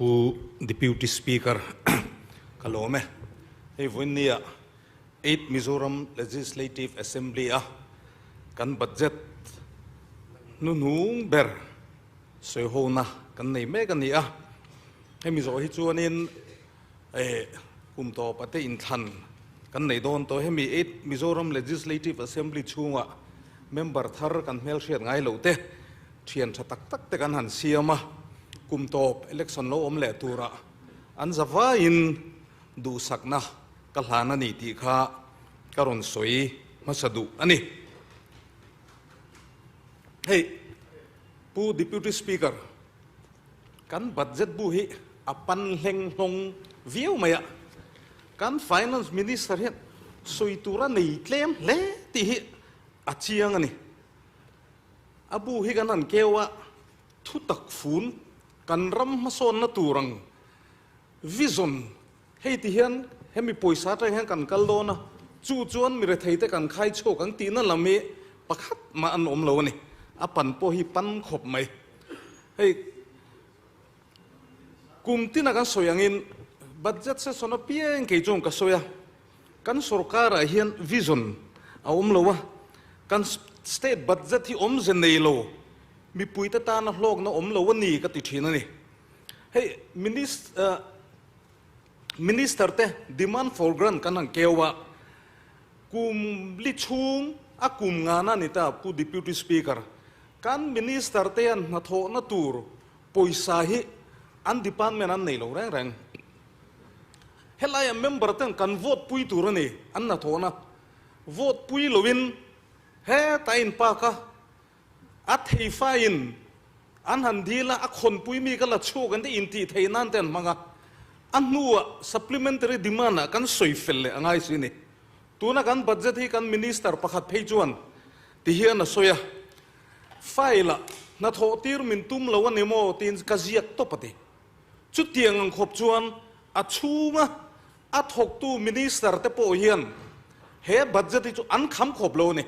ผู้ Deputy Speaker กะโหลไหมให้วันนี้8 Mizoram Legislative Assemblyกันบัดเจ็ตนุ่งเบอร์สวยโหนะกันในแม่กันนี่ให้มิโซฮิจวนินคุมโตปฏิอินทันกันในโดนโตให้มี8 Mizoram Legislative Assembly ช่วงเมมเบอร์ทาร์กันเมลเชียนไงเหล่าเตเทียนชะตักตักแต่กันหันเสียมากุมโตเอเล็กชันโลอมเล่ตัวระอันจะว่าอินดูสักนะกัลหานานีติข้าการอนสวยมาสะดุอันนี้เฮ้ผู้ Deputy Speaker กันบัดเจ็ตบุหิอปันเฮงลงวิวไหมกัน Finance Minister เห็นสวยตัวระนี่เคลมเล่ติหิอาเชียงอันนี้อบุหิกันนั่นเกี่ยวว่าทุตักฟูนกันรำมาโซนนัตัวรังวิจนให้ที่เห็นให้มีป่วยสาใจให้กันกัลโลนะจู่จวนมีอะไรที่กันใครโชคกันตีนั่นละมีประคัดมาอันอมโลนี่อปันโปหิปันขบไหมให้กลุ่มที่นักการสวยอย่างอินบัดเจ็ตเสสนเปียงเกี่ยงกับสวยกันสุรการเห็นวิจนเอาอมโลวะกันสเตทบัดเจ็ตที่อมเจนเนโลมีปุยตาตานะโลกนะอมโลวันนี้ก็ติดทีนั่นนี่เฮ้มินิสเตอร์เต้ demand for grant กันนั่งเกี่ยวว่ากุมลิชุงอากุมงานนี่ตาผู้ Deputy Speaker กันมินิสเตอร์เต้นนัทโหนัตูร์ปุยสาหิอันดิพาร์ตเมนต์อันนี่โลแรงเฮลัยเมมเบอร์เต้นกันโหวตปุยตัวนี่อันนัทโหนะโหวตปุยโลวินเฮ้ตายอินปากะอัดให้ไฟอินอันหันดีละอักคนปุยมีกันละโชกันที่อินทีเทนันเต้นมังอันนัว supplementary demand กันสวยเฟลเลยง่ายสินี่ตัวนักการบัดเจ็ตที่กันมินิสเตอร์ประคัดเพจวนที่เฮียนสวยไฟละนัทโหตีร์มินตุ้มละวันนี้โมตีนกะเจียกตบปฏิจุดเตียงขบจวนอัดชูมะอัดหกตู้มินิสเตอร์เตโปเฮียนเฮบัดเจ็ตที่จุอันคำขบโลนี่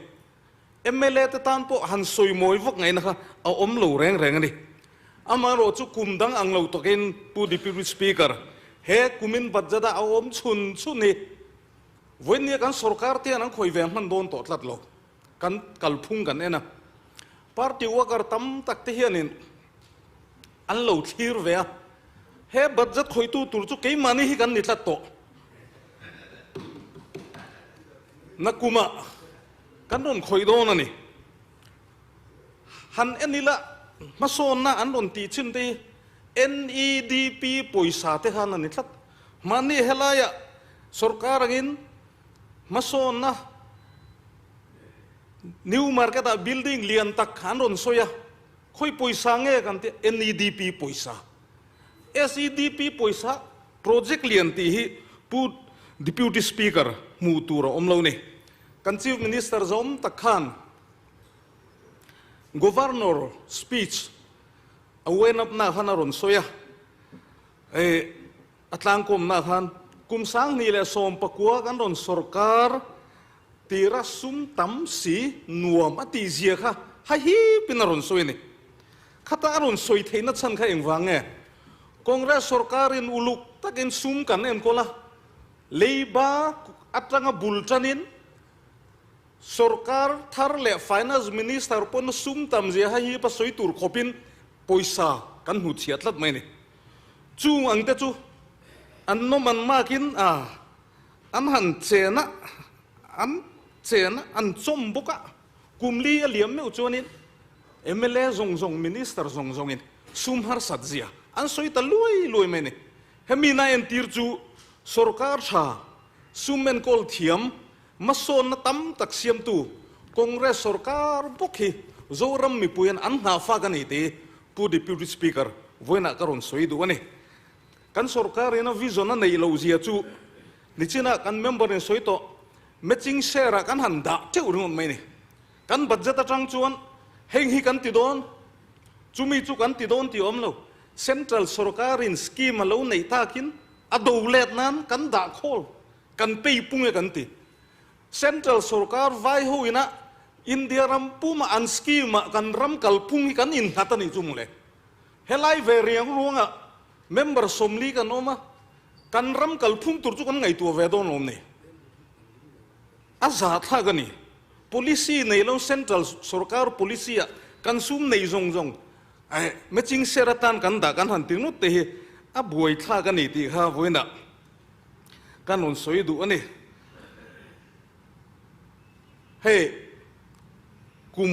MLA ตานพวกหันสวยมวยพวกไงนะคะเอาอมเหลวแรงนี่อามาโรจุกุมดังอังเหลวตกินผู้ Deputy Speaker เฮกุมินบัดจะได้เอาอมชุนนี่วันนี้กันสุรการที่นั่งคอยแวงมันโดนตอดลัดโลกันกัลพุ่งกันนะพาร์ตี้ว่ากันตั้มตักที่เฮียนินอันเหลวทีร์เวียเฮบัดจะคอยตู้ตุลจุกี่มันนี่กันนิดละโตนักกุมากันโดนคอยโดนนี่หันอันนี้ละมาโซนนะอันโดนตีชินตี NEDP ป่วยสาเทหันนี่ทัดมันนี่เฮลายะสุรการกินมาโซนนะนิวมาร์เก็ตบิลดิ้งเลียนตักหันโดนโซยะคอยป่วยสาเงกันที่ NEDP ป่วยสา SEDP ป่วยสาโปรเจกต์เลียนตีฮีผู้ Deputy Speaker มูตูระอมเลวนี่กัน Chief Minister จอมตะขาน Governor speech เอาไว้นับหน้าขันอรุณสวยอัตลังกุมหน้าขันกุมสังนี่แหละสมปะกัวกันรอนสุรการตีรัสุมตั้มสีนัวมาตีเสียค่ะให้ฮีเป็นอรุณสวยนี่ข้าตาอรุณสวยเทนัดฉันข้าเองฟังคองเรสสุรการอินอุลุกตะกินซุมกันเอ็มโคละเลบาอัตลังบุลจันินสุรการทาร์เล่ Finance Minister ปนซุ่มตามเสียให้ภาษาตุรกพินปอยสากันหุดเสียดลัดไหมนี่จูอังเตจูอันโนมันมากินอันหันเจนะอันจมบุกะกุมลีเลียมไม่อุจวนินMLA ส่ง Minister ส่งอินซุ่มหาสัตเสียอันสวยตะลุยไหมนี่เฮมีนายอันตีร์จูสุรการชาซุ่มเมนโกลเทียมมาโซนตั้มตักเสียมตูคองเรสสุรการบุกฮีโจรัมมีปุยอันหาฟ้ากันนี่ตีผู้ Deputy Speaker วันนั้นการอนสวยดูวันนี้กันสุรการเนี่ยวิจารณ์ในเราเสียจูนี่จีน่ากันเมมเบอร์เนี่ยสวยโตเมื่อจริงเชร์กันหันด่าเจ้าเรื่องไหมนี่กันบัดเจ็ตจังจวนเฮงฮีกันติดโดนจูมีจูกันติดโดนติอมเรา Central สุรการินสกีมาเราในท่ากินอดูเล็ดนั้นกันด่าโคลกันไปปุ่งกันติCentral สุรการไว้หูยนะอินเดียรำปุ่มอันสกีมากันรำกัลปุ่งกันอินหัตนี่จุ่มเลยเฮลัยเวรียงรู้งะ member somli kan oma kan ram kal phung tur chu kan ngai tu ve don om ni a za tha gani policy nei lo central sarkar policy a kan sum nei zong zong ai matching seratan kan da kan han ting no te hi a buai tha gani ti ha voina kan on soi du ani he kum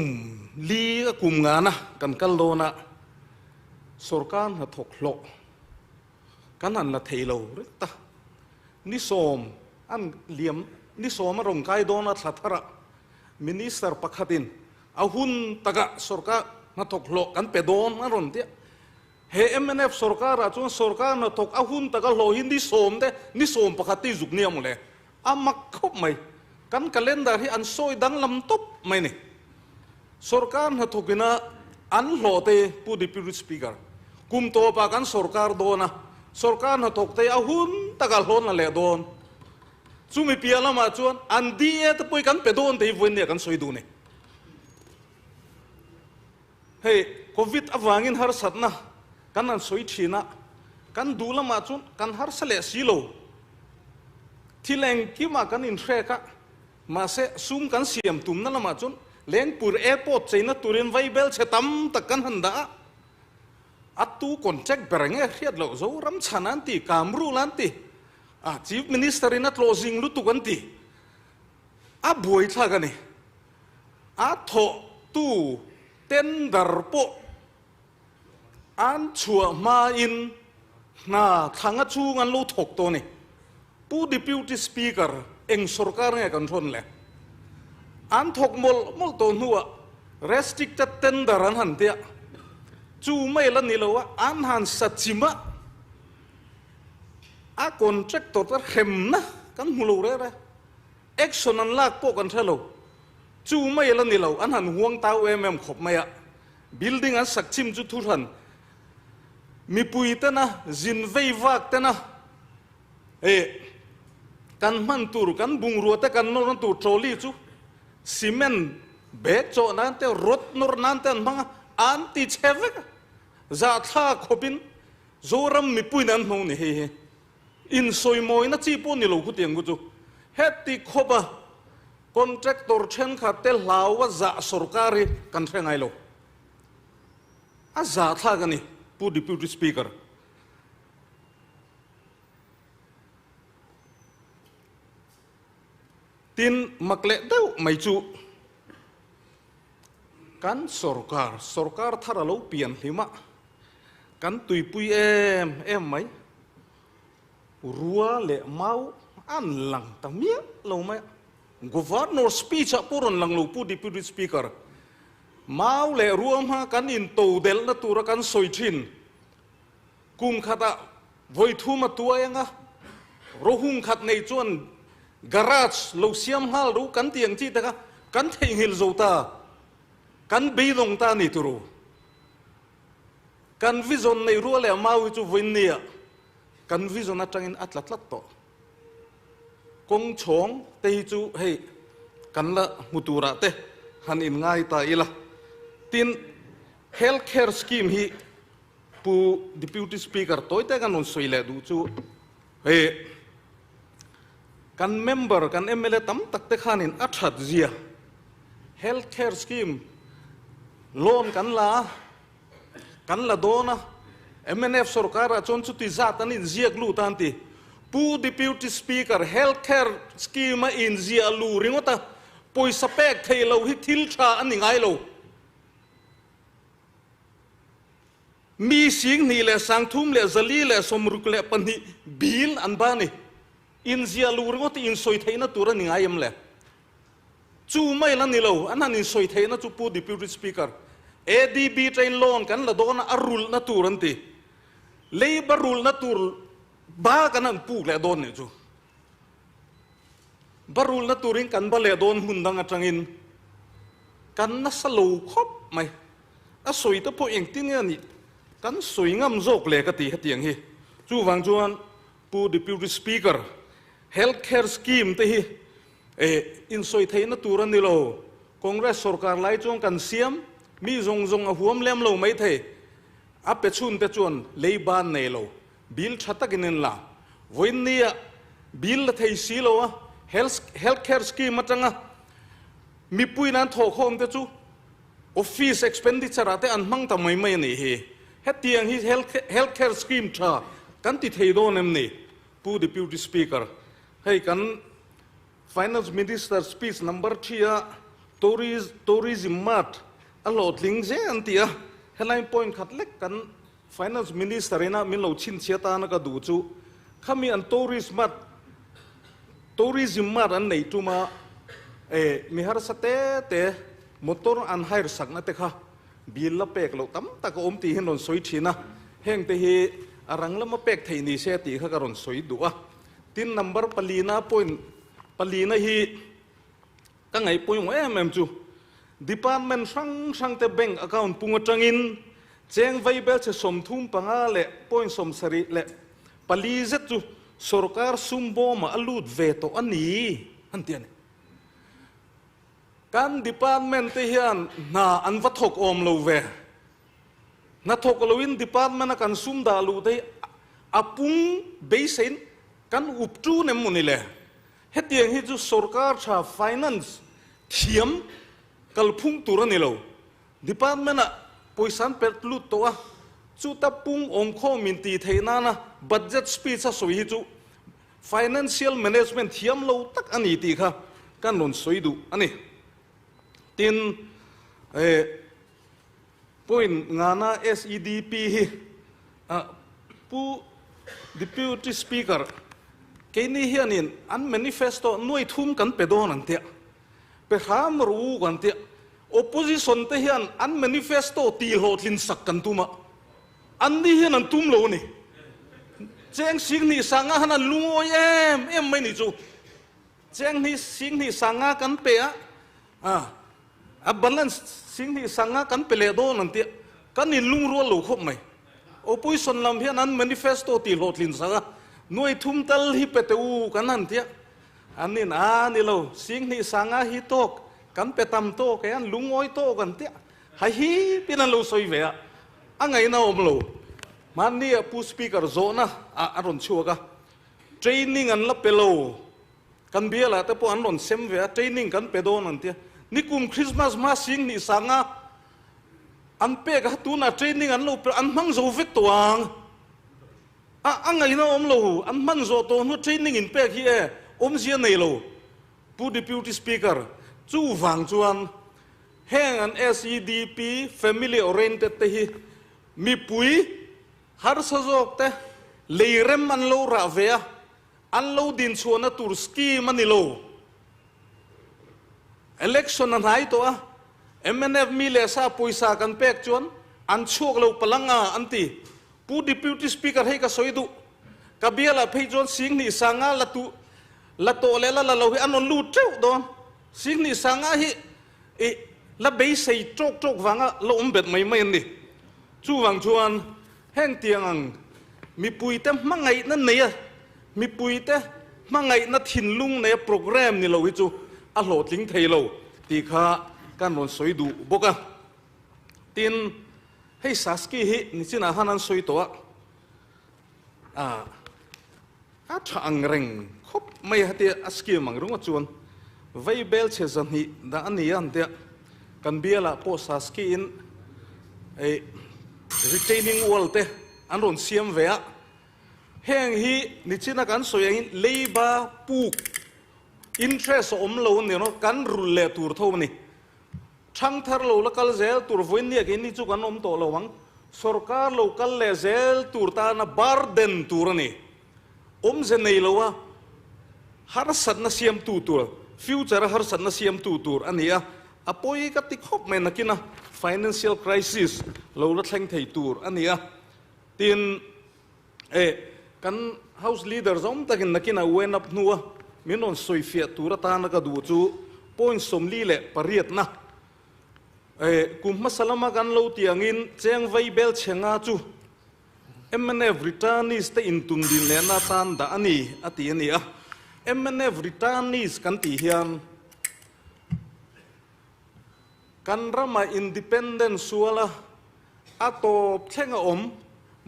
li a kum ngana kan kal lo na sarkar ha thok lo kan han la thei lo ta ni som an liam ni som rong kai dona thara minister pakhatin ahun taga sarkar na thok lo kan pe don ma ron tia he MNF sarkar a chun sarkar na thok ahun taga lo hin ni som de ni som pakhati juk ni amule amak khop mai kan calendar hi an soi dang lam top mai ni sarkar na thokina an lo te pu deputy speaker kum to pa kan sarkar dona sarkar na thok te ahun taga lon na le don chumi piala ma chuan an di et poi kan pe don te voin ne kan soi du ne hey covid awangin har satna kan an soi thina kan dula ma chun kan har sale silo thileng ki ma kan in theka ma se sum kan siam tum na ma chun leng pur airport chaina turin vaibel che tam tak kan handa atu contract berenge khiat lo zo ram chanan ti kamru lan ti chief minister in a closing lu tu kan ti a buai tha gani a tho tu tender po an chua ma in na thanga chu ngan lu thok to ni pu deputy speaker eng sarkar nge kan thon le an thok mol to nuwa restricted tender an han tia chu mai la ni lo an han sachima a contractor ta hem na kan hulu re action an lak po kan thelo chu mai la ni lo an han huang tau khop mai a building an sakchim chu thu than mi pui ta na zin vei vak ta na kan man tur kan bung ru ta kan no tur trolley chu cement bag cho nan te rot nor nan te mang anti chevek za tha khopin zoram mi pui nan no ni he in soi moi na chi po ni lo khu tiang gu chu heti khoba contractor chen kha te lawa za sarkari kan thengai lo a za tha gani pu deputy speaker tin makle deu mai chu kan sarkar thara lo pian hlima kan tui pui em mai rua le mau an lang ta mia lo mai governor speech a puron lang lo pu deputy speaker mau le rua ma kan in to del na tura kan soi thin kum khata voi thu ma tua yanga rohung khat nei chuan garage lo siam hal ru kan tiang chi ta kan thei hil zo ta kan be long ta ni turu kan vision nei ru le mau chu voin nia kan vision atangin atlatlat to kong chong te chu hei kan la mutura te han in ngai ta ila tin healthcare scheme hi pu deputy speaker toy te kan on soile du chu hei kan member kan MLA tam tak te khanin athat zia healthcare scheme loan kan la dona MNF sarkar a chon chu ti zat an in ziak lu tan ti pu deputy speaker healthcare scheme in zia lu ringota poisa pek thei lo hi thil tha an ngai lo mi sing ni le sang thum le zali le somruk le pani bil an ba ni in zia lu ringota in soi thei na tura ni ngai am le chu mai la ni lo an in soi thei na chu pu deputy speaker ADB train loan kan la dona arul na turan ti labor rule na tur ba kan an pu le don ne chu barul na turing kan ba le don hundang atangin kan na salo khop mai a soi ta po eng tin ni kan soi ngam jok le ka ti hatiang hi chu wang chuan pu deputy speaker healthcare scheme te hi in soi thei na turan ni lo congress sarkar lai chong kan siam mi zong zong a huam lem lo mai the a pe chun te chuan leiban nei lo bill chatakin la voin nia bill la thei silo healthcare scheme matanga mi pui nan tho khom te chu office expenditure ate an mang ta mai mai ni hi hetiang hi healthcare scheme tha kan ti thei do nem ni pu deputy speaker hei kan finance minister speech number 3 tourism mat alot ling je antia headline point khatlek kan finance minister ina min lo chin chiata na ka du chu khami an tourism mat an nei tuma mi har sate te motor an hair sakna te kha bil la pek lo tam ta ko ti hin ron soi thina heng te hi arang lama pek thei ni se ti kha ka ron soi du a tin number palina point palina hi ka ngai point em chu department sang te bank account punga tangin cheng vai bel che som thum panga le point som sari le pali zet chu sarkar sumbo ma alut ve to ani antian kan department te hian na an va thok om lo ve na thok lo in department kan sum da lu te apung basin kan up tu nem munile hetiang hi chu sarkar cha finance thiam kalphung turani lo department a poisan pet lut to a chu ta pung om kho min ti theina na budget speech a soi hi chu financial management thiam lo tak ani ti kha kan non soi du ani tin point ngana SEDP hi pu deputy speaker keini hianin an manifesto noi thum kan pedon antia pe ham ru kan tia opposition te hian an manifesto ti hotlin sak kan tuma an ni hian an tum lo ni cheng sing ni sanga han lungoi em mai ni chu cheng ni sing ni sanga kan pe a balance sing ni sanga kan pe le do nan tia kan ni lung ro lo khop mai opposition lam hian an manifesto ti hotlin sanga noi thum tal hi pe te u kan an tia anin ni lo sing ni sanga hi tok kan petam to ke an lungoi to kan tia hi pinan lo soi ve angai na om lo man ni pu speaker zona aron chuaka training an la pelo kan biala te po an ron sem ve training kan pedon an tia ni kum Christmas ma sing ni sanga an pe ka tu na training an lo an mang zo vek toang angai na om lo an man zo to no training in pe hi om zia nei lo pu deputy speaker chu wang chuan heng an SEDP family oriented te hi mi pui har sa jok te leirem an lo ra ve an lo din chuana tur scheme ani lo election an hai to MNF mi le sa poisa kan pek chuan an chok lo palanga anti pu deputy speaker hei ka soidu kabiala phei chuan sing ni sanga la to le la lo hi anon lu treu don sing ni sanga hi la bei sei trok wanga lo umbet mai ni chu wang chuan heng tiang mi pui te mangai na nei mi pui te mangai na thin lung nei program ni lo hi chu a lo tling thei lo ti kha kan ron soi du boka tin hei saski hi ni china hanan soi to a thang reng khop mai hati aski mangrung chuan vai bel che zan hi da ani an te kan biala po saski in retaining wall te an ron siam ve heng hi ni china kan soyang leiba puk interest om lo ni no kan rul le tur tho ni thang thar lo la kal zel tur voin ni ke ni chu kan om to lo wang sarkar lo kal le zel tur ta na barden tur ni om ze nei lo wa har sat na siam tu tur future har sat na siam tu tur ania apoi ka tik hop men nakina financial crisis lo la thleng thei tur ania tin kan house leader zom takin nakina wen up nuwa minon soifia tura ta na ka du chu point somli le pariat na kum masalama kan lo tiangin cheng vai bel chenga chu MNF returnees te intun din le na tan da ani ati ani MNF returnees kan ti hian kan rama independent suala ato thenga om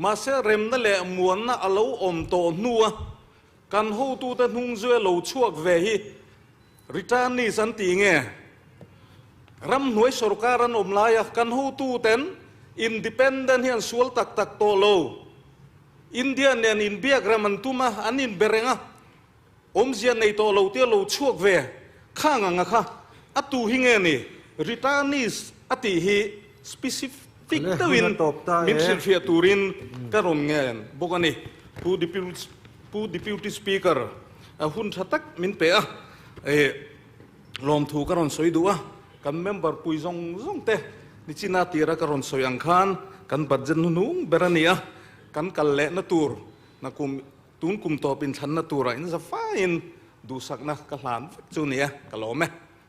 mà sẽ rem na lệ muốn na alo om to nua kan ho tu ta hung zue lo chuak ve hi return ni san ti nge ram nuai sarkaran om laya kan ho tu ten independent hian sual tak tak to lo India nen in biak raman tuma anin berenga om zian nei to lo tia lo chuak ve kha nga kha atu hinge ni returnees ati hi specific tawin min silfia turin karon ngen bokani pu deputy speaker hun thatak min pe a lom thu karon soidua kan member pui zong te ni china tira karon soyang khan kan budget nung berania kan kalle na tur na kum tun kum to pin than na tura in za fine du sak na ka hlan chu nia kalome